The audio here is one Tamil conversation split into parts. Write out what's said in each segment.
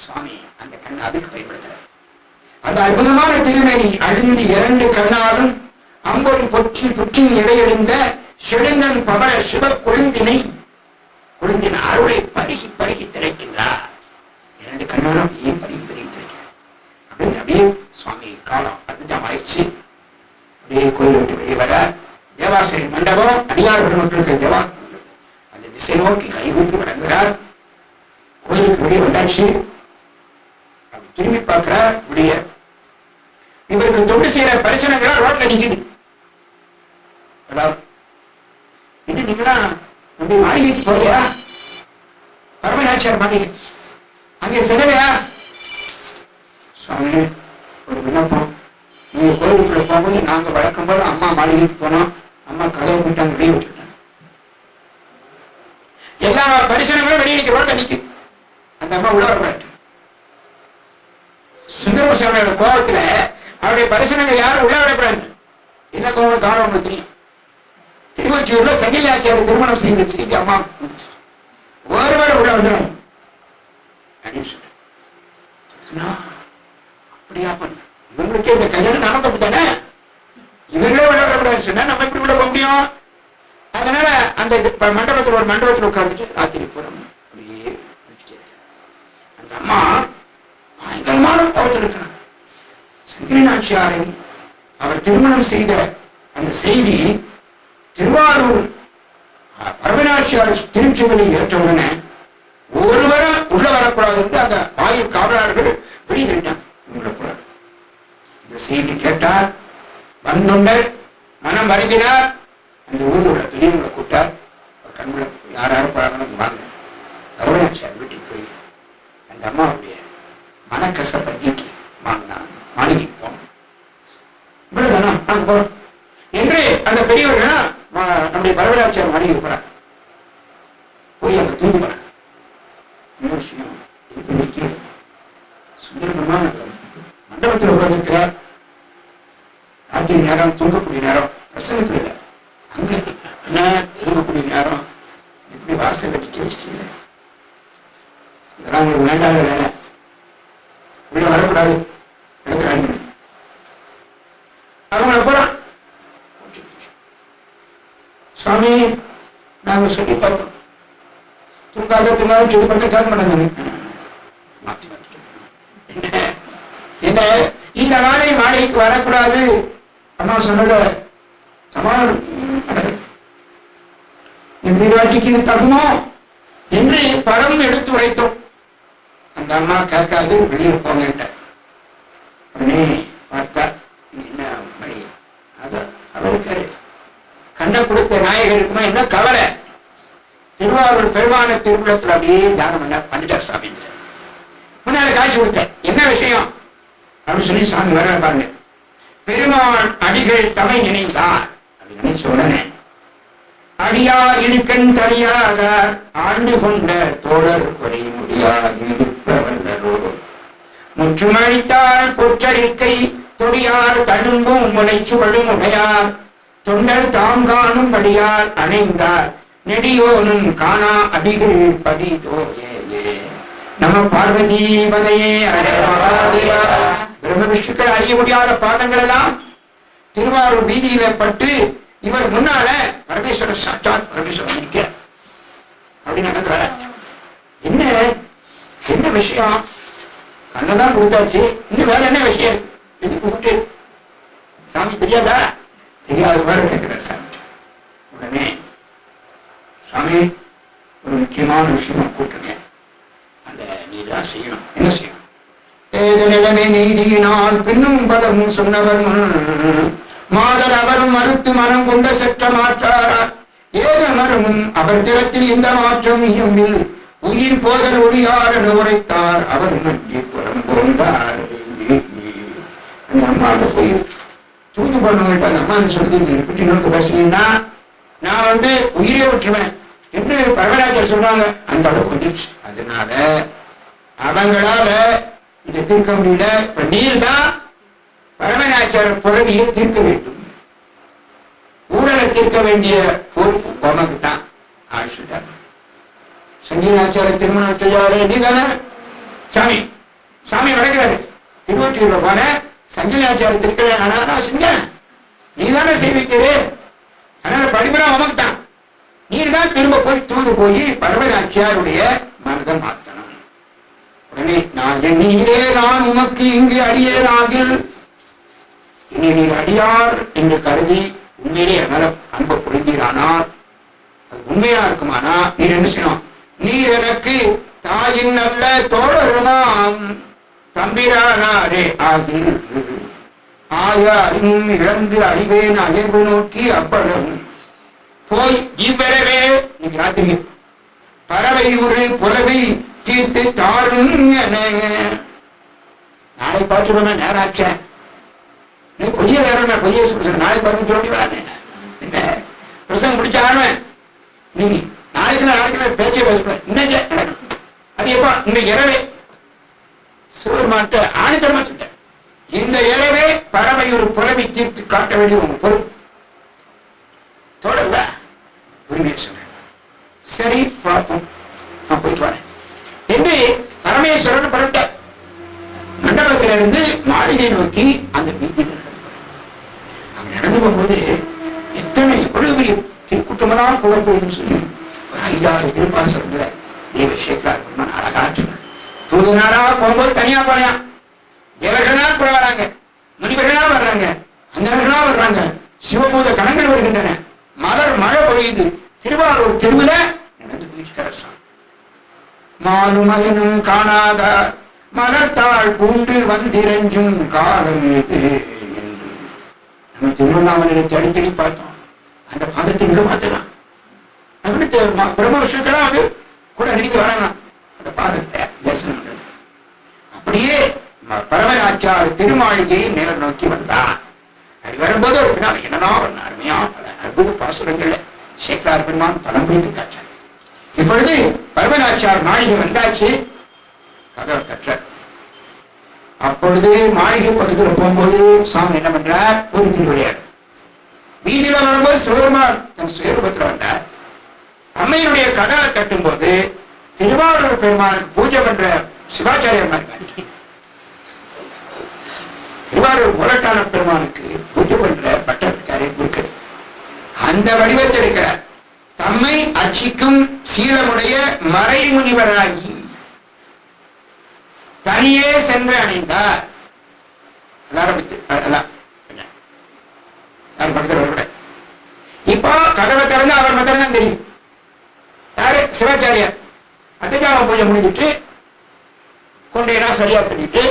சுவாமி அந்த கண் அதுக்கு பயன்படுத்துறார். அந்த அற்புதமான திருமேனி அழிந்து 2 கண்ணாலும் அம்பொன் புற்றின் இடையெழுந்த செழுங்கன் பவள சிவ கொழுந்தின் அருளை பருகி பருகி திளைக்கின்றார். 2 கண்ணாலும் அப்படியே பருகி பருகி திளைக்கிறார். அப்படியே சுவாமி காலம் அதுதான் ஆயிடுச்சு. அப்படியே கோயில் விட்டு வெளியே வர தேவாசிரிய மண்டபம் அடியார் பெருமக்களுக்கு தேவா அந்த திசை நோக்கி கைகூப்பி வழங்குகிறார். கோயிலுக்கு வெளியே வந்தாச்சு. அப்படி திரும்பி பார்க்கிறார். வெளிய இவருக்கு தொண்டு செய்யற பரிசனங்களா ரோட்ல நிக்குது. என்ன நீங்களா உங்களுடைய மாளிகைக்கு போறியா? பரமநாச்சியார் மாளிகை அங்கே செலவையா? சுவாமி ஒரு விண்ணப்பம். நீங்க கோயிலுக்குள்ள போகும்போது நாங்க வழக்கம் போல அம்மா மாளிகைக்கு போனோம். அம்மா கதவை போட்டாங்க, வெளியே விட்டுட்டாங்க. எல்லா பரிசனங்களும் வெளியே நிற்க ரோட்ல நிக்குது. அந்த அம்மா உள்ள வரக்கூடாது. சுந்தரமூர்த்தியோட கோபத்துல அவருடைய பரிசனங்கள் யாரும் உள்ள வரக்கூடாது. என்ன கோபம் காரணம் தெரியும். திருவொற்றியூர்ல சங்கிலியாச்சியாரை திருமணம் செய்த செய்தி அம்மா ஒருவேளை உள்ள வந்துடும் அப்படின்னு சொல்ற. அப்படியா பண்ண இவங்களுக்கே இந்த கையெழு நமக்கு அப்படித்தானே, இவங்களே உள்ள வரக்கூடாதுன்னு சொன்னா நம்ம எப்படி உள்ள போக முடியும்? அதனால அந்த மண்டபத்தில் ஒரு மண்டபத்தில் உட்கார்ந்துட்டு ராத்திரி புறம் அப்படியே அந்த அம்மா பயங்கரமான கோபத்தில் இருக்கிறாங்க. சங்கிலி நாச்சியாரை அவர் திருமணம் செய்த அந்த செய்தி திருவாரூர் பரமநாச்சியார் திருச்செங்கலை ஏற்ற உடனே ஒருவரும் உள்ள வரக்கூடாது என்று அந்த வாயில் காவலாளர்கள் வெளியிட்டாங்க. இந்த செய்தி கேட்டார். வந்துண்டார், மனம் வருந்தினார். அந்த ஊரில் உள்ள பெரியவங்களை கூட்டார். கண்முல யாரும் பழகணும் வாங்க. பரமநாச்சியார் வீட்டுக்கு போய் அந்த அம்மாவுடைய மனக்கசப்பை நீக்கி வாங்கினா மாளிகைக்கு போனோம். இவ்வளவுதானா நாங்க போறோம் என்று அந்த பெரியவர்கள் நம்முடைய பரமநாச்சியார் மாளிகைக்கு போறாங்க. போய் அங்க தூங்க போறாங்க. என்ன விஷயம் இதுக்கு சுந்தரபெருமான மண்டபத்தில் உட்கார்ந்திருக்கிறார். ராத்திரி நேரம், தூங்கக்கூடிய நேரம், பிரசங்கத்தில் இல்லை, அங்க என்ன தூங்கக்கூடிய நேரம். இப்படி வாசல் கட்டிக்க வச்சுட்டீங்க, இதெல்லாம் உங்களுக்கு வேண்டாத வேலை, உள்ள வரக்கூடாது, எடுக்கிறாங்க. அவங்கள போறான். சுவாமி நாங்க சொல்லி பார்த்தோம், தூங்காத தூங்காத சொல்லி பார்க்க கேட்க மாட்டாங்க. என்ன இந்த நாளை மாளிகைக்கு வரக்கூடாது அம்மா சொன்னத சமாதானம் என் வீராட்டிக்கு இது தகுமோ என்று படம் எடுத்து உரைத்தோம். அந்த அம்மா கேட்காது, வெளியில் போங்க. உடனே பார்த்தா என்ன மணி அதான் அவருக்கு கண்ணை கொடுத்த நாயகருக்குமா என்ன கவலை. திருவாரூர் பெருமான திருக்குளத்தில் அப்படியே தானம் பண்ண வந்துட்டார் சாமி. முன்னால காட்சி கொடுத்த என்ன விஷயம் அப்படின்னு சொல்லி சாமி வர பாருங்க. பெருமாள் அடிகள் தமை நினைந்தார் அப்படின்னு நினைச்ச உடனே அடியார் இடுக்கண் தனியாக ஆண்டு கொண்ட தோழர் குறை முடியாது இருப்பவர்களோ முற்றுமழித்தால் பொற்றடிக்கை தொடியார் தழும்பும் முளைச்சுவடும் உடையார் தொண்டர் தாம் காணும் படியார் அணைந்தார் நெடியோனும் காணா அடிகள் படிதோ நம பார்வதி பதையே பிரம்ம விஷ்ணுக்கள் அறிய முடியாத பாதங்கள் எல்லாம் திருவாரூர் வீதியில பட்டு இவர் முன்னால பரமேஸ்வரர் சாட்சாத் பரமேஸ்வரன் இருக்க அப்படி நடக்கிறார். என்ன என்ன விஷயம்? கண்ணதான் கொடுத்தாச்சு, இன்னும் வேற என்ன விஷயம் இருக்கு? எதுக்கு கூப்பிட்டு சாமி தெரியாதா? தெரியாத வேற கேட்கிறார் சாமி. உடனே சாமி ஒரு முக்கியமான விஷயமா கூப்பிட்டுருக்கேன், அந்த நீதான் செய்யணும். என்ன செய்யணும்? நிலைமை நீதியினால் பின்னும் பலமும் சொன்னவர் மாதர் அவரும் மறுத்து மனம் கொண்ட செற்ற மாற்றாரார் ஏத மரமும் அவர் திறத்தில் இந்த மாற்றம் இயம்பில் உயிர் போதல் ஒளியார் என உரைத்தார். அவர் மன்றி புறம் போந்தார். அந்த அம்மாவை போய் தூது பண்ணுவேன். அந்த அம்மா சொல்லுது, பற்றி நோக்க பேசுனீங்கன்னா நான் உயிரே விட்டுருவேன் என்று பரமராஜர் சொல்றாங்க. அந்த அளவுக்கு வந்துருச்சு. அதனால அவங்களால இதை தீர்க்க முடியல. இப்ப நீர் தான் பரமநாச்சார புறவியை தீர்க்க வேண்டும், ஊழலை தீர்க்க வேண்டிய பொறுப்பு உனக்கு தான் ஆசிட்டார். சஞ்சீவனாச்சார திருமணம் செய்யாத நீ தானே சாமி சாமி நடக்கிறாரு. திருவொற்றியூர்ல போன சஞ்சலாச்சாரிய திருக்கல்யாணம் ஆனா செஞ்ச நீ தானே செய்விக்கிறே, அதனால படிப்பெல்லாம் உமக்குத்தான். நீர் தான் திரும்ப போய் தூது போய் பரமநாச்சியாருடைய மனதை மாற்றணும். உடனே நான் நீரே நான் உமக்கு இங்கு அடியேன் ஆகில் இனி நீர் அடியார் என்று கருதி உண்மையிலே என்னால அன்பு புரிந்தீரானால் அது உண்மையா இருக்குமானா நீர் என்ன செய்யணும்? நீர் எனக்கு தாயின் நல்ல தோழருமாம் தம்பிரானாரே ஆகில் ஆயாரும் இழந்து அழிவேன் அயர்வு நோக்கி அப்பளவும் போய் இவ்வரவே நீங்க ராத்திரி பறவை ஒரு புலவை தீர்த்து தாரும் என நாளை பார்த்துடுமே நேரம் ஆச்ச நீ பொய்ய நேரம் பொய்ய சொல்ற நாளை பார்த்து சொல்லி வராது பிரசங்கம் முடிச்ச ஆடுவேன். நீங்க நாளைக்கு பேச்சே பேசுவேன். இன்னைக்கு அது எப்ப இந்த இரவே சிவருமான்ட்ட ஆணித்தரமா சொல்லிட்டேன். இந்த இரவே பறவை ஒரு புலவை தீர்த்து காட்ட வேண்டிய உங்க பொறுப்பு தொடர்ல உரிமையை சொன்னேன். சரி பார்ப்போம், நான் போயிட்டு வரேன் என்று பரமேஸ்வரன் புறப்பட்டார். மண்டபத்திலிருந்து மாளிகை நோக்கி அந்த வீதியில் நடந்து போறேன். அவன் நடந்து போகும்போது எத்தனை எவ்வளவு பெரிய திருக்கூட்டமெல்லாம் கூட போகுதுன்னு சொல்லி ஒரு 5-6 திருப்பாசனங்களை தேவ சேக்கலார் பெருமான் அழகாற்றுங்க. தூதுனாரா போகும்போது தனியா போறியா, தேவர்களா கூட வராங்க, முனிவர்களா வர்றாங்க, அந்தனர்களா வர்றாங்க, சிவபூத கணங்கள் வருகின்றன, மலர் மழை பொழியுது. திருவாரூர் தெருவுல நடந்து போயிருக்கிறார். மாலும் மகனும் காணாதார் மலர்த்தாள் பூண்டு வந்திரஞ்சும் காலம் இது என்று நம்ம திருவண்ணாமலை அடிக்கடி பார்த்தோம். அந்த பாதத்தை இங்க மாத்தலாம், பிரம்ம விஷயத்தெல்லாம் அது கூட நெருங்கி வரலாம் அந்த பாதத்தை தரிசனம் பண்றது. அப்படியே பரமநாச்சியார் திருமாளிகையை நேர் நோக்கி வந்தான். அப்படி வரும்போது ஒரு பின்னால் என்னன்னா ஒரு அருமையா பல அற்புத பாசுரங்கள்ல சேக்கலார் பெருமான் பலம் பிடித்து காட்டார். இப்பொழுது பரமநாச்சியார் மாளிகை வந்தாச்சு, கதவை தட்டுறார். அப்பொழுது மாளிகை பக்கத்துல போகும்போது சாமி என்ன பண்றார்? ஒரு திருவிளையாடு. வீதியில வரும்போது சிவபெருமான் தன் சுயரூபத்தில் வந்தார். அம்மையினுடைய கதவை தட்டும் போது திருவாரூர் பெருமானுக்கு பூஜை பண்ற சிவாச்சாரியர் திருவாரூர் மூலட்டான பெருமானுக்கு பூஜை பண்ற பட்டர்காரே குருக்கர் அந்த வடிவத்தை எடுக்கிறார். தம்மை அச்சிக்கும் சீலமுடைய மறைமுனிவராகி தனியே சென்று அணிந்தார். இப்போ கதவை திறந்து அவர் மாத்திரம் தான் தெரியும். யாரு? சிவாச்சாரியார். அத்தியாவ பூஜை முடிஞ்சிட்டு கொண்டையெல்லாம் சரியா பண்ணிட்டு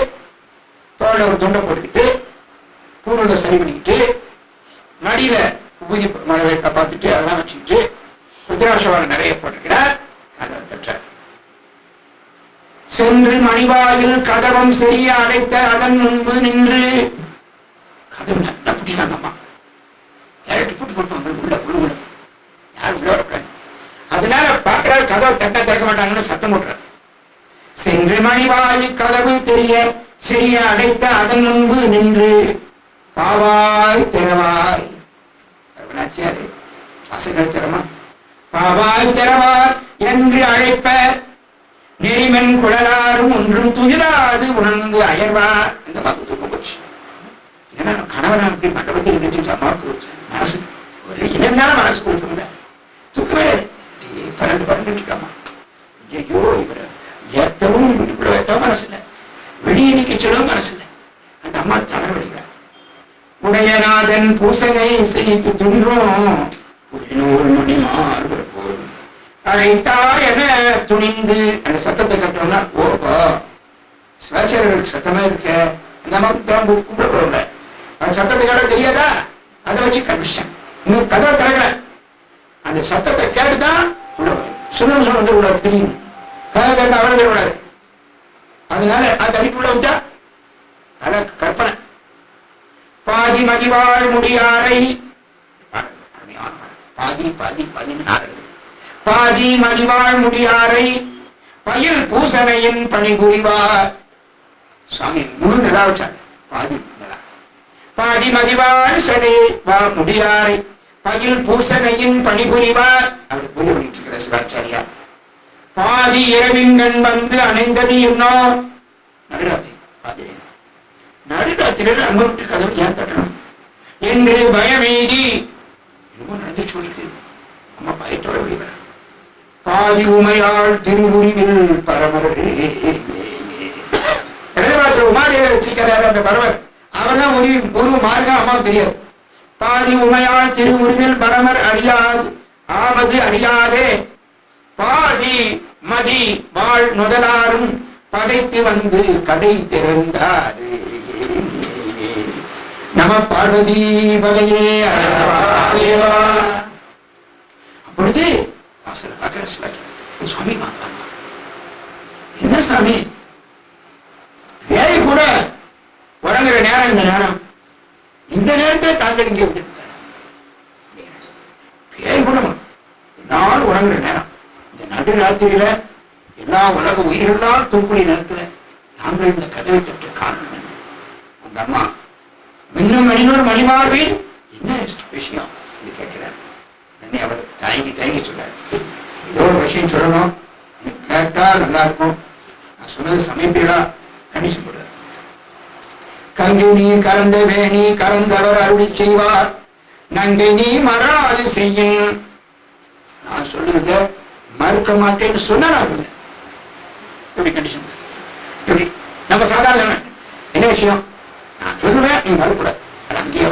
தோல்ல ஒரு துண்டை போட்டுக்கிட்டு பூனோட சரி பண்ணிக்கிட்டு நடியில பூஜை மரவை பார்த்துட்டு அதெல்லாம் வச்சுக்கிட்டு ருத்ராட்சவாளம் நிறைய போட்டிருக்கிறார். கதவை தட்டார். சென்று மணிவாயில் கதவம் சரியா அடைத்த அதன் முன்பு நின்று கதவு நல்லா பிடிக்காங்கம்மா யார்ட்டு போட்டு போட்டு உள்ள உள்ள யாரும் உள்ள வரக்கூடாது. அதனால பார்க்கிறாரு கதவை தட்ட திறக்க மாட்டாங்கன்னு சத்தம் போட்டுறாரு. சென்று மணிவாயில் கதவு தெரிய சரியா அடைத்த அதன் முன்பு நின்று பாவாய் திறவாய் வாசகர் திறமா பாவாய் திறவாய் என்று அழைப்ப நெறிமன் குழலாரும் ஒன்றும் துயிராது உணர்ந்து அயர்வா. இந்த மாதிரி தூக்கம் போச்சு. ஏன்னா கணவன் அப்படி மண்டபத்தில் நினைச்சு அம்மாவுக்கு மனசு ஒரு இனந்தான மனசு கொடுத்துருங்க. தூக்கமே பரண்டு இருக்காமா. ஐயோ இவர ஏத்தவும் வீட்டுக்குள்ள ஏற்றவும் மனசு இல்லை, வெளியே நிக்க சொல்லவும் மனசு இல்லை. அந்த அம்மா தலைவலிக்கிறார். உடையநாதன் பூசனை செய்து தின்றும் புரிநூல் மணிமார் போல் அழைத்தார் என துணிந்து அந்த சத்தத்தை கட்டணும்னா ஓகோ சிவாச்சாரியருக்கு சத்தமா இருக்க அந்த அம்மாவுக்கு தான் கும்பிட போறோம்ல அந்த சத்தத்தை கேட்ட தெரியாதா? அதை வச்சு கண்டுபிடிச்சேன். இன்னும் கதவை திறக்கல. அந்த சத்தத்தை கேட்டுதான் சுதந்திரம் வந்து விடாது. தெரியும் கதவை கேட்டு அவரை விடாது. அதனால அது தனிப்புள்ள விட்டா அதற்கு கற்பனை. பாதி மதிவாழ் முடியாரை பாதி பாதி பதினாறு பாதி மதிவாழ் முடியாரை பயில் பூசனையின் பணிபுரிவார். சுவாமி முழு நிலா வச்சாரு. பாதி நிலா பாதி மதிவாழ் சடை முடியாரை பயில் பூசனையின் பணிபுரிவார். அவர் பூஜை பண்ணிட்டு இருக்கிற சிவாச்சாரியா பாதி இரவின்கண் வந்து அணைந்தது என்னோ நடுராத்திரி. பாதி நடுராத்திரியில் அங்க விட்டு கதவு ஏன் தட்டணும் என்று பயமெய்தி என்னமோ நடந்துச்சு உங்களுக்கு. அம்மா பயத்தோட வெளிவர பாதி உமையாள் திருவுருவில் பரமர் இடதுபாத்திர உமாதேவியை வச்சிருக்கிறாரு அந்த பரமர். அவர் தான் உருவ மார்க்கம் அம்மாவுக்கு தெரியாது. பாதி உமையாள் திருவுருவில் பரமர் அறியாது ஆவது அறியாதே பாதி மதி வாழ் முதலாரும் பதைத்து வந்து கடை திறந்தாரு. நம பார்வதி பகையே. அப்பொழுது வாசல பார்க்கிற சுவாமி வாங்க, என்ன சாமி பேய் கூட உறங்குற நேரம் இந்த நேரம், இந்த நேரத்தில் தாங்கள் இங்கே வந்து பேய் கூட நாள் உறங்குற நேரம், இந்த நடுராத்திரியில எல்லா உலக உயிர்களால் தூக்குடைய நேரத்துல நாங்கள் இந்த கதவை தட்ட காரணம் என்ன? அந்த அம்மா இன்னும் மணினூர் மணிமார்பில் என்ன விஷயம் சொல்லி கேட்கிறார். உடனே அவர் தயங்கி சொல்றாரு, ஏதோ ஒரு விஷயம் சொல்லணும், கேட்டா நல்லா இருக்கும், நான் சொன்னது சமீபீடா கண்டிஷன் போடுறார். கங்கை நீ கறந்த வேணி கறந்தவர் அருளி செய்வார், நங்கை நீ மறாது செய்யும். நான் சொல்லுங்க மறுக்க மாட்டேன்னு சொன்ன எப்படி கண்டிஷன்? எப்படி நம்ம சாதாரண என்ன விஷயம் நான் சொல்லுவேன், நீ மறுக்கூடாது, அது அங்கேயே.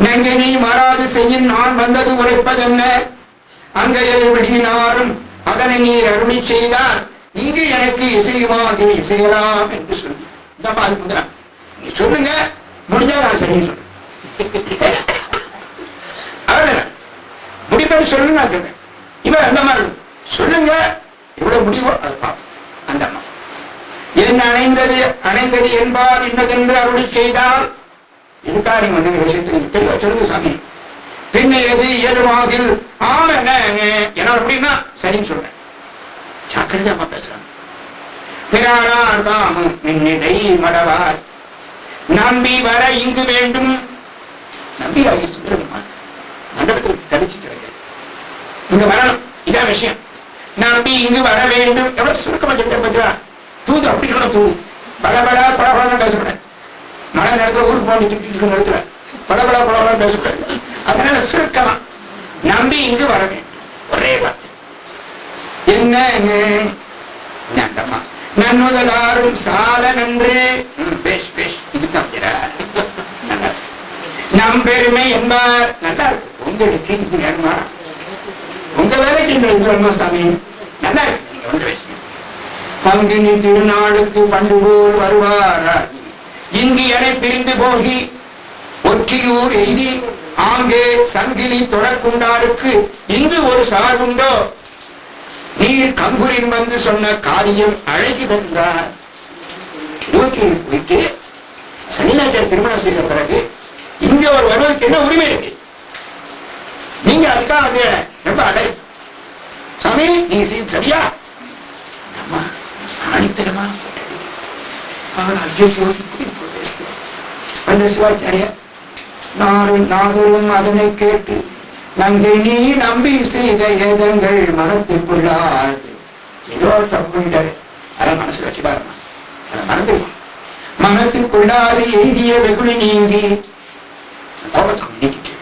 நங்கை நீ மறாது செய்யும், நான் வந்தது உரைப்பதென்ன, அங்கையில் விடினாரும் அதனை நீர் அருளி செய்தால் இங்கு எனக்கு இசையுமாறு இசையலாம் என்று சொல்லி இந்த மாதிரி முந்திரான். நீ சொல்லுங்க, முடிஞ்சா நான் சரின்னு சொல்றேன். முடிப்பது சொல்லுங்க நான் சொல்றேன். இவன் அந்த மாதிரி சொல்லுங்க, எவ்வளவு முடிவோ அதை பார்ப்போம். அந்த அம்மா என் அணைந்தது என்பார் இன்னதென்று அருளி செய்தால், இதுக்காக நீங்க வந்து விஷயத்தை நீங்க தெளிவா சொல்லுங்க சாமி. பின்ன எது ஏதுவாகில் ஆம என்ன அப்படின்னா சரின்னு சொல்றேன். ஜாக்கிரதை அம்மா பேசுறாங்க. பிறாரார் தாமும் என்னிடை மடவார் நம்பி வர இங்கு வேண்டும். நம்பி ஆகிய சுந்தரபெருமான் மண்டபத்திற்கு தடிச்சு கிடையாது, இங்க வரணும், இதான் விஷயம். நம்பி இங்கு வர வேண்டும். எவ்வளவு சுருக்கமா சொல்ற தூது, அப்படி இருக்கணும். தூது படபடா படபடா பேசக்கூடாது. மழை நேரத்துல ஊருக்கு போன இருக்கிற நேரத்துல படபடா படபடா பேசக்கூடாது. அதனால சுருக்கமா நம்பி இங்கு வர வேண்டும், ஒரே வார்த்தை. என்ன நன்னுதலாரும் சால நன்று பேஷ் பேஷ், இதுதான் நம் பெருமை என்பார். நல்லா இருக்கு, உங்களுக்கு இது வேணுமா, உங்க வேலைக்கு இந்த இது வேணுமா சாமி, நல்லா இருக்கு. நீங்க வந்து விஷயம் பங்கினி திருநாளுக்கு பண்டு போல் வருவாராய் இங்கு என பிரிந்து போகி ஒற்றியூர் எய்தி ஆங்கே சங்கிலி தொடர்குண்டாருக்கு இங்கு ஒரு சார்புண்டோ, நீர் கங்குரின் வந்து சொன்ன காரியம் அழகிதென்றார். இருபத்தி போயிட்டு சனிநாச்சார் திருமணம் செய்த பிறகு இங்க ஒரு வருவதற்கு என்ன உரிமை இருக்கு? நீங்க அதுக்காக வந்து ரொம்ப அழகு சாமி, நீங்க செய்து சரியா? அம்மா ஆணித்தரமா அந்த சிவாச்சாரிய நாதரும் அதனை கேட்டு நங்கை நீ நம்பி செய்த ஏதங்கள் மனத்திற்குள்ளாது. ஏதோ தப்பு பண்ணிட்டாரு, அதை மனசுல வச்சுக்காருமா, அதை மறந்துடுவான். மனத்திற்குள்ளாது எய்திய வெகுளி நீங்கி கோபத்துக்கு நீக்கிட்டு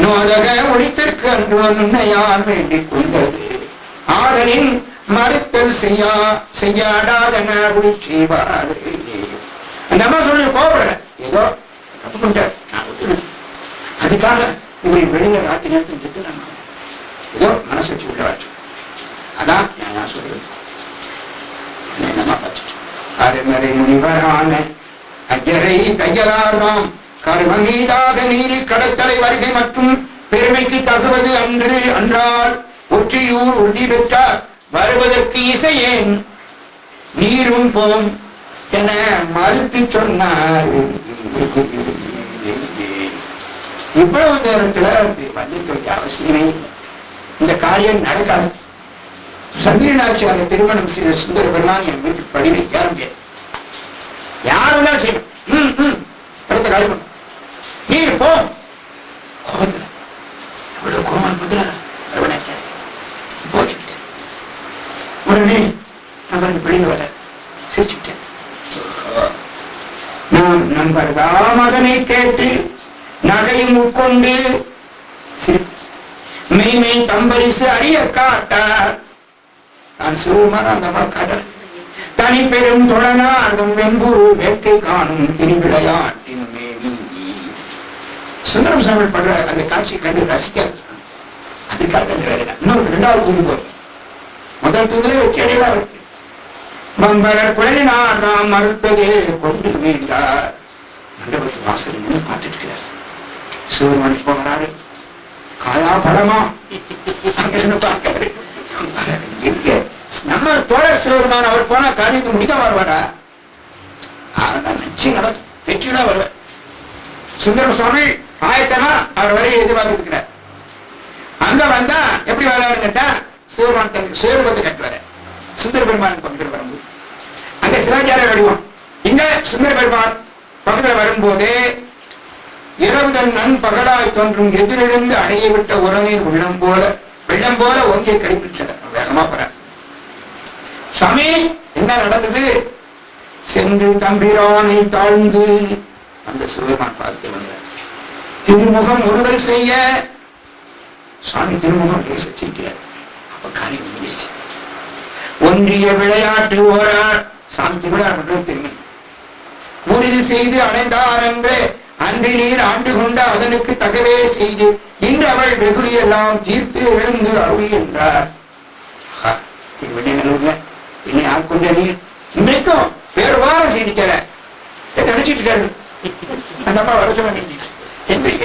நோதக ஒளித்திற்கு அன்று நுண்ணையார் வேண்டிக் கொண்டது ஆதலின் மறுத்தல் செய்யாடாதன செய்வார். அந்த அம்மா சொல்லி கோபப்படல, ஏதோ தப்பு பண்ணிட்டார், நான் ஒத்துடுது. அதுக்காக இப்படி வெளியில ராத்திரி நேரத்தில் நம்ம ஏதோ மனசு வச்சு உள்ளவாச்சு. அதான் நான் சொல்றது. என்னமா பார்த்து அருமறை முனிவரான அஜரை தையலார்தாம் கரும மீதாக நீரி கடத்தலை வருகை மற்றும் பெருமைக்கு தகுவது அன்று அன்றால் ஒற்றியூர் உறுதி பெற்றார் வருவதற்கு இசையேன் நீரும் போம் என மறுத்து சொன்னார். இவ்வளவு நேரத்துல வந்திருக்க அவசியமே, இந்த காரியம் நடக்காது. சந்திரநாச்சியாரை திருமணம் செய்த சுந்தர பெருமான் என் வீட்டு படி வைக்க முடியாது. யாரும் தான் செய்யணும். அடுத்த காலம் நீர் போ. கோபத்துல எவ்வளவு கோபம் போச்சுக்கிட்டு நாம் நம்பர்தாம் அதனை கேட்டு நகையும் உட்கொண்டு மெய்மை தம்பரிசு அறிய காட்டார். நான் சிவமான அந்த கடல் தனி பெரும் தொடனார்தும் வெம்புரு வேட்கை காணும் திருவிளையாட்டின் மேவி. சுந்தரம் சாமி படுற அந்த காட்சி கண்டு ரசிக்க அதுக்காக இன்னொரு இரண்டாவது தூது போய் முதல் தூதுல வெற்றி அடையலா இருக்கு. மம்பரர் குழலினார் நாம் மறுத்ததே கொண்டு மீண்டார். மண்டபத்து வாசல் நின்று பார்த்துட்டு இருக்கிறார். சிவருமான் இப்ப வராரு. காயா படமா அங்க பார்க்காரு. நம்ம தோழர் சிவருமான் அவர் போனா காரியத்தை முடிக்க வருவாரா? நிச்சயம் வெற்றிதான் வருவார். சுந்தர சுவாமி ஆயத்தமா அவர் வரையை எதிர்பார்த்துக்கிறார். அங்க வந்தா எப்படி வராரு கேட்டா சிவருமான் தனக்கு சுயரூபத்தை கட்டுவாரு. சுந்தர பெருமான் பக்கத்தில் வரும்போது அங்க சிவாச்சாரிய வடிவம், இங்க சுந்தர பெருமான் பக்கத்தில் வரும்போது இரவுதன் நண்பகலாய் தோன்றும் எதிரிழந்து அடைய விட்ட உறநீர் வெள்ளம் போல ஒங்கிய கடைபிடிச்சார். வேகமா போற சாமி என்ன நடந்தது? சென்று தம்பிரானை தாழ்ந்து அந்த சிவபெருமான் பார்த்து வந்தார். திருமுகம் ஒருதல் செய்ய சுவாமி திருமுகம் பேசிருக்கிறார். அப்ப காரியம் முடிச்சு ஒன்றிய விளையாட்டு ஓரார் சாமி திருவிழா திரும்பி உறுதி செய்து அடைந்தார் என்று அன்றி நீர் ஆண்டு கொண்ட அதனுக்கு தகவே செய்து இன்று அவள் வெகுளியெல்லாம் தீர்த்து எழுந்து அருளி என்றார். திருவண்ணூர்ல என்னை ஆட்கொண்ட நீர் இன்றைக்கும் வேறு வாரம் செய்திக்கிற நினைச்சிட்டு இருக்காரு. அந்த அம்மா வர சொல்ல நினைச்சிட்டு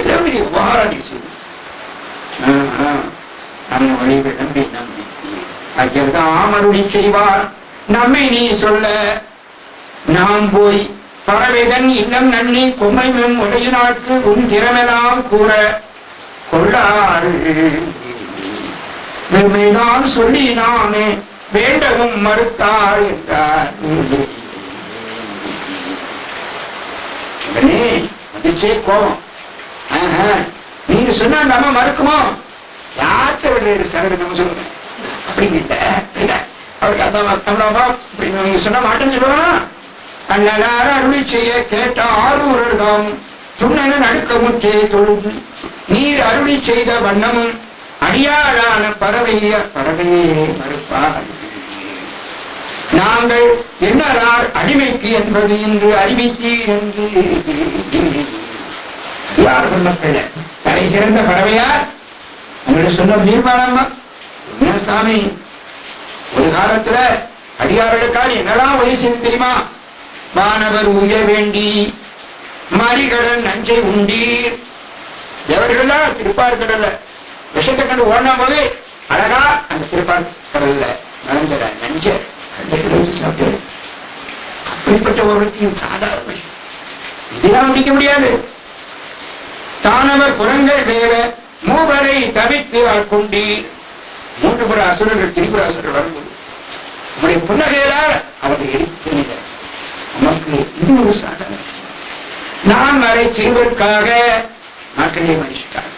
எல்லாரும் உபகாரம் நீ செய்து நம்ம வழி விளம்பி நம்பி ஐயர்தான் அருளி செய்வார். நம்மை நீ சொல்ல நாம் போய் பறவைதன் இல்லம் நன்னி கொம்மையும் உடைய நாட்கு உன் திறமெல்லாம் கூற கொள்ளாறு வெறுமைதான் சொல்லி நாமே வேண்டவும் மறுத்தாள் என்றார். வந்துச்சே கோபம். நீங்க சொன்னா நம்ம மறுக்குமோ? யார்கிட்ட விடுற சரடு நம்ம சொல்லுங்க அப்படிங்கிட்ட அவருக்கு அதான் நீங்க சொன்ன மாட்டேன்னு சொல்லுவானா? அந்நலார அருளி செய்ய கேட்ட ஆரூரர்தாம் துண்ணன நடுக்க முற்றே தொழுது நீர் அருளி செய்த வண்ணமும் அடியாளான பறவையே மறுப்பார். நாங்கள் என்னரார் அடிமைக்கு என்பது இன்று அறிவித்தீர் என்று யார் சொன்ன தலை சிறந்த பறவையார் உங்களை சொன்ன நீர்மானம்மா என்ன சாமி? ஒரு காலத்துல அடியார்களுக்காக என்னெல்லாம் வழி செய்து தெரியுமா? வானவர் உய வேண்டி மறிகடல் நஞ்சை உண்டீர். எவர்கள்லாம் திருப்பார்கடல்ல விஷத்தை கண்டு ஓடின போது அழகா அந்த திருப்பார்கடல்ல நடந்த நஞ்ச சாப்பிட்டு அப்படிப்பட்டவர்களுக்கு இது சாதாரண விஷயம். இதெல்லாம் முடிக்க முடியாது. தானவர் புறங்கள் வேவ மூவரை தவித்து ஆட்கொண்டீர். மூன்று புற அசுரர்கள் திரிபுர அசுரர்கள் வரும்போது உங்களுடைய புன்னகையால் அவரை எடுத்து நமக்கு இது ஒரு சாதனை. நான் வரை சிறுவருக்காக நாட்களே மனுஷிக்காக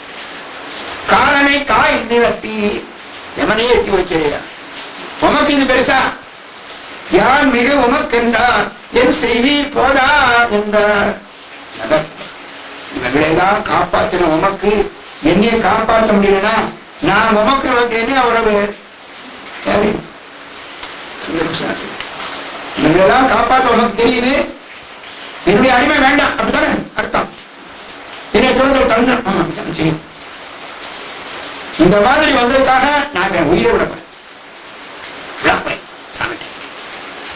காலனை காய்ந்து வெட்டி எமனே எட்டி வச்சியா உமக்கு இது பெருசா? யார் மிக உமக்கென்றார் என் செய்தி போதா என்றார். இவர்களெல்லாம் காப்பாற்றின உமக்கு என்னையே காப்பாற்ற முடியலன்னா நான் உமக்கு வந்தேனே அவரது இவங்களெல்லாம் காப்பாற்ற உனக்கு தெரியுது. என்னுடைய அடிமை வேண்டாம் அப்படித்தானே அர்த்தம். என்னை தொடர்ந்து தந்து சரி இந்த மாதிரி வந்ததுக்காக நான் உயிரை விட போறேன்.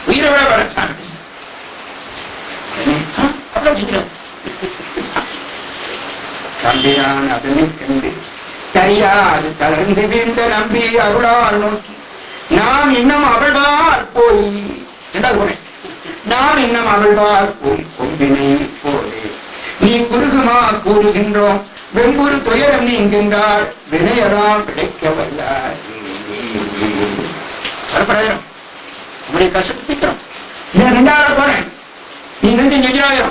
உயிரை விட போறேன் சாமி. தம்பியான் அதனை கண்டு தெரியாது தளர்ந்து வீழ்ந்த நம்பி அருளால் நோக்கி நாம் இன்னும் அவள்வார் போய் நாம் இன்னும் அவள்வார் போய் கொம்பினை போலே நீ குறுகுமா கூறுகின்றோம் வெம்புரு துயரம் நீங்கின்றார் வினையராம் விளைக்க வல்லார். நம்முடைய கஷ்டத்திக்கிறோம். நீ 2000 போறேன், நீ 25,000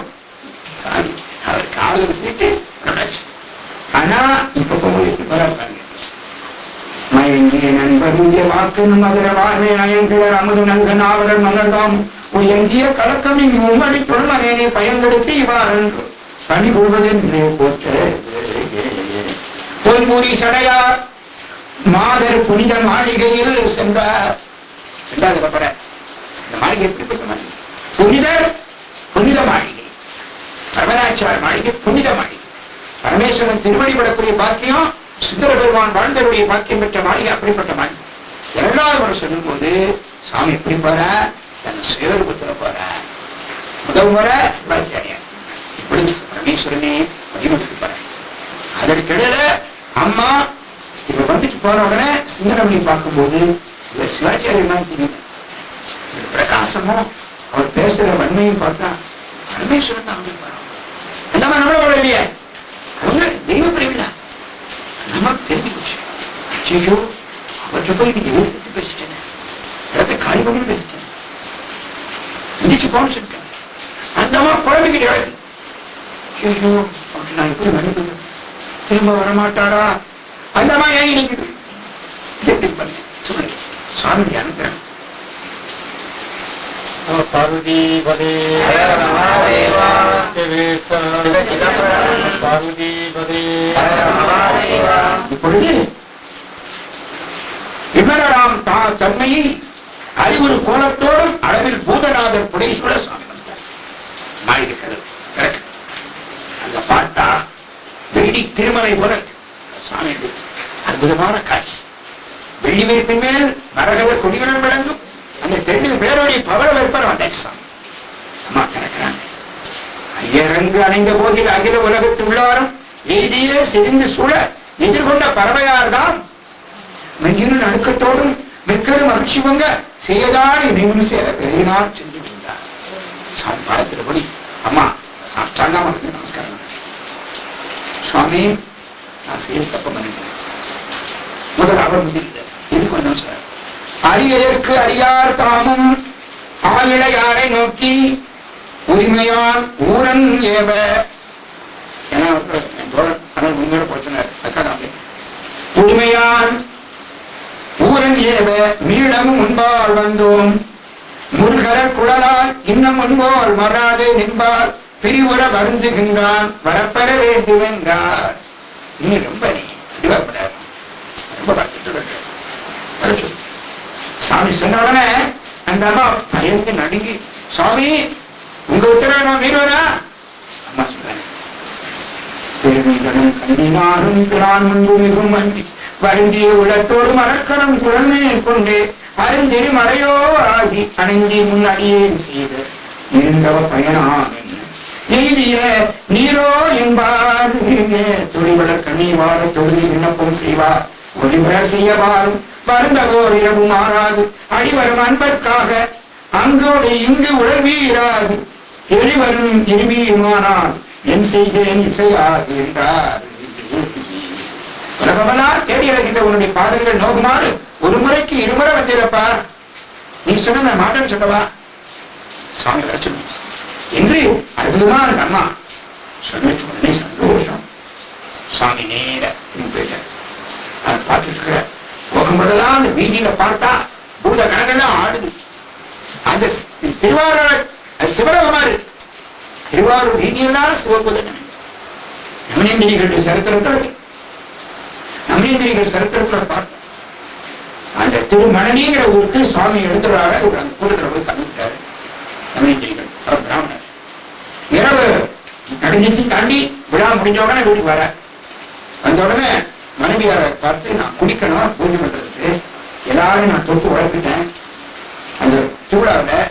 சாரி அவருக்கு ஆதரவு சீட்டு. ஆனா இப்ப போய் மயங்கிய நண்பர் வாக்கு மதுர வாழ்வே நயங்கிற அமுது நல்க நாவலர் மலர்தாம் எங்கிய கலக்கம் இங்கு உம்மடி தொழுமனேனே பயன்படுத்தி இவ்வாறென்று பணி கொள்வதென்றே போற்ற பொன்முறி சடையார் மாதர் புனித மாளிகையில் சென்றார். இரண்டாவது பட இந்த மாளிகை எப்படிப்பட்ட மாளிகை? புனிதர் புனித மாளிகை, பரமராட்சியார் மாளிகை புனித மாளிகை. பரமேஸ்வரன் திருவடிபடக்கூடிய பாக்கியம், சுந்தர பெருமான் வாழ்ந்தருடைய பாக்கியம் பெற்ற மாளிகை அப்படிப்பட்ட மாளிகை. இரண்டாவது முறை சொல்லும் போது சாமி எப்படி போற? தன் சுயரூபத்துல போற. முதல் முறை சிவாச்சாரியார் இப்படி பரமேஸ்வரனே வழிபட்டு போற. அதற்கிடையில அம்மா இப்ப வந்துட்டு போன உடனே சிந்தனை பார்க்கும்போது சிவாச்சாரியர் தெரியும். பிரகாசமும் அவர் பேசுற வன்மையும் பார்த்தா பரமேஸ்வரன் தான் அவங்க அந்த மாதிரி நம்மளோட இல்லையே, அவங்க தெய்வ பிரிவினா நம்ம தெரிஞ்சு போச்சு. ஐயோ அவர்கிட்ட போய் நீங்க பத்தி பேசிட்டேன், இடத்தை காலி பண்ணி பேசிட்டேன், எந்திரிச்சு போன்னு சொல்லிட்டேன். அந்த அம்மா குழந்தைகிட்ட ஐயோ அவருக்கு நான் எப்படி மன்னிப்பு திரும்ப வரமாட்டாரா? அந்த அம்மா ஏன் நிற்குது எப்படி பண்ணு சொல்லுங்க. சுவாமி அனுப்புறேன். பார்வதி பதே பார்வதி பதே. இப்பொழுது விமலராம் தன்மையை அறிவுறு கோலத்தோடும் அளவில் பூதநாதர் புடேஸ்வர சுவாமி வந்தார். மாளிகை கதவு அங்க பார்த்தா வெள்ளி திருமலை போல சுவாமி அற்புதமான காட்சி. வெள்ளி வேப்பின் மேல் மரகத கொடிகளும் விளங்கும் அந்த தெற்கு பேருடைய பவள வெப்பர் வந்தாச்சு சாமி. அம்மா திறக்கிறாங்க. ஐயரங்கு அணைந்த போதில் அகில உலகத்து உள்ளாரும் எய்தியே சிரிந்து சூழ எதிர்கொண்ட பறவையார் தான் மெஞ்சிரு நடுக்கத்தோடும் மெக்கடு மகிழ்ச்சி பொங்க செய்யதான் இணைவும் சேர பெருகினார் சென்று விட்டார். சாமி பாதத்தின்படி அம்மா சாப்பிட்டாங்க. நமஸ்காரம் சுவாமி, நான் செய்ய தப்ப பண்ணிட்டேன். முதல் அவர் முதிர்ந்தார். இதுக்கு வந்தோம் சார். அரியதற்கு அடியார் தாமும் ஆயிழையாரை நோக்கி உரிமையான் ஊரன் ஏவ உண்மையோட போச்சுனார். உரிமையான் ஊரன் ஏவ மீளமும் முன்பால் வந்தோம் முருகர் குழலால் இன்னும் முன்போல் மறாதே நின்பால் பிரிவுற வருந்துகின்றான் வரப்பெற வேண்டும் என்றார். இன்னும் ரொம்ப ரொம்ப சாமி சொன்ன உடனே அந்த அம்மா பயந்து நடுங்கி, சுவாமி உங்க உத்தரவை நான் மீறுவனா? அம்மா சொல்றாங்க, கண்ணினாரும் பிரான் முன்பு மிகும் அன்றி வருந்திய உலத்தோடு மரக்கரம் குழந்தை கொண்டு அருந்திரி மறையோ ஆகி அணைஞ்சி முன்னடியேன் செய்த இருந்தவ பயனாம் நீதிய நீரோ என்பார் தொழிவளர் கண்ணீவாட தொழுதி விண்ணப்பம் செய்வார் ஒளிவளர் செய்யவாரும் வருந்தவோர் இரவு மாறாது அடிவரும் அன்பர்க்காக அங்கோடு இங்கு உழல்வீராது எளிவரும் இருவியுமானால் என் செய்கேன் இசையாது என்றார். உலகமெல்லாம் தேடி அழைக்கின்ற உன்னுடைய பாதங்கள் நோக்குமாறு ஒரு முறைக்கு இருமுறை வந்திருப்பா. நீ சொன்ன மாட்டம் சொல்லவா சுவாமி லட்சம் என்று அற்புதமா அந்த அம்மா சொன்ன உடனே சந்தோஷம். சுவாமி நேர போயிட்டார். அதை பார்த்துட்டு இருக்கிற போகும்போதெல்லாம் அந்த வீதியில பார்த்தா பூத கணக்கெல்லாம் ஆடுது. அந்த திருவாரூர் சிவலோகமாறு திருவாரூர் வீதியெல்லாம் சிவபூத நமனேந்திரிகளுடைய சரித்திரத்தில் நமனேந்திரிகள் சரித்திரத்தில் பார்த்தோம். அந்த திருமணனிங்கிற ஊருக்கு சுவாமி எடுத்துறாரு. அந்த கூட்டத்தில் போய் கலந்துட்டாரு. நமனேந்திரிகள் அவர் பிராமணர். இரவு நடுநீசி தாண்டி விழா முடிஞ்ச உடனே வீட்டுக்கு வர வந்த உடனே மனைவியாரை பார்த்து, நான் குடிக்கணும் பூஜை பண்றதுக்கு எல்லாரும் நான் தொட்டு உழைப்பிட்டேன் அந்த திருவிழாவில்,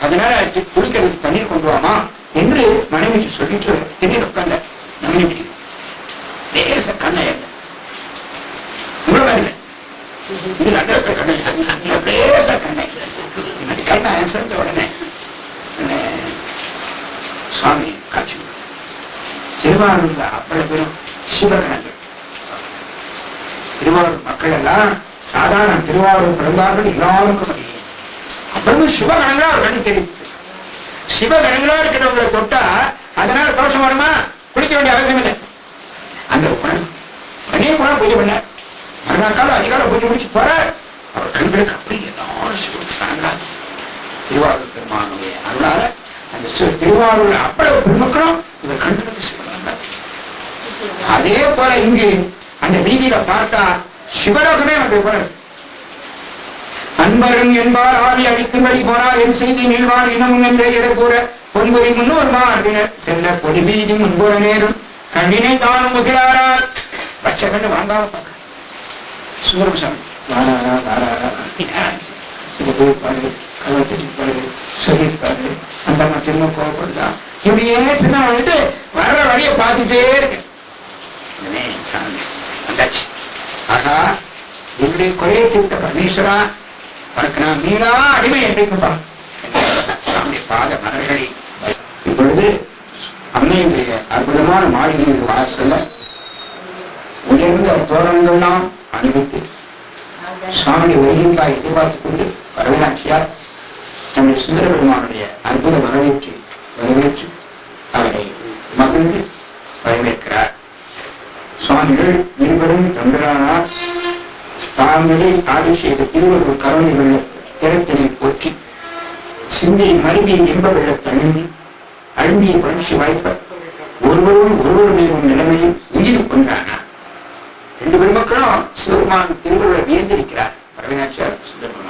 அதனால குடிக்கிறதுக்கு தண்ணீர் கொண்டு வாமா என்று மனைவிக்கு சொல்லிட்டு திடீர் உட்கார்ந்த மனைவி தேச கண்ணை உங்களை இல்லை இது நல்ல கண்ணை தேச கண்ணை கண்ணை சேர்ந்த உடனே சுவாமி காட்சி. திருவாரூர்ல அவ்வளவு பேரும் சிவகணங்கள். திருவாரூர் மக்கள் எல்லாம் சாதாரண திருவாரூர் பிறந்தார்கள் எல்லாருக்கும் அப்புறமும் சிவகணங்களா ஒரு கணக்கு தெரியும். சிவகணங்களா இருக்கிறவங்களை தொட்டா அதனால தோஷம் வருமா? குளிக்க வேண்டிய அவசியம் இல்லை. அந்த உடனே போனா பூஜை பண்ண மறுநாள் காலம் அதிகாரம் பூஜை முடிச்சு போற அவர் கண்களுக்கு அப்படி எல்லாரும் சிவகணங்களா திருவாரூர் பெருமானுடைய அருளால அந்த திருவாரூர் அவ்வளவு பெருமக்களும் இவர் கண்களுக்கு சிவனார். அதே போல இங்கு அந்த வீதியில பார்த்தா சிவலோகமே வந்து போல அன்பரும் என்பார் ஆவி அழிக்கும்படி போனார் என் செய்தி நீள்வார் இன்னமும் என்றே இடர்கூற பொன்பொறி முன்னோர் மார்பினர் சென்ற பொடி வீதி முன்புற நேரும் கண்ணினை தானும் முகிலாரார் பச்சை கண்டு வாங்காம பார்க்க சுந்தரசாமி வாராரா வாராரா பாரு கவர்ப்பாரு சொல்லிருப்பாரு அந்த அம்மா திரும்ப கோவப்படுதா இப்படியே சின்ன வந்துட்டு வர்ற வழியை பார்த்துட்டே இருக்கு. சாமி வந்தாச்சு. ஆகா என்னுடைய குறையை தீர்த்த பரமேஸ்வரா உனக்கு நான் மீளா அடிமை என்றுப்பா சாமி பாத மலர்களை இப்பொழுது அன்னையுடைய அற்புதமான மாளிகையின் வாசல்ல உயர்ந்த தோரணங்கள்லாம் அணிவித்து சுவாமியுடைய வருகைக்காக எதிர்பார்த்துக் கொண்டு வரவேனாட்சியார் நம்முடைய சுந்தர பெருமானுடைய அற்புத வரவேற்று அவரை மகிழ்ந்து வரவேற்கிறார். சுவாமிகள் இருவரும் தம்பிரானார் தாங்களில் ஆடி செய்த திருவருள் கருணை வெள்ள திறத்தினை போற்றி சிந்தை மருவி இன்ப வெள்ள தழும்பி அழுந்திய பயிற்சி வாய்ப்ப ஒருவர் மேலும் நிலைமையில் உயிர் கொண்டானார். ரெண்டு பெருமக்களும் சிவபெருமான் திருவருளை வியந்திருக்கிறார். வரவேனாட்சியார் சுந்தரபெருமான்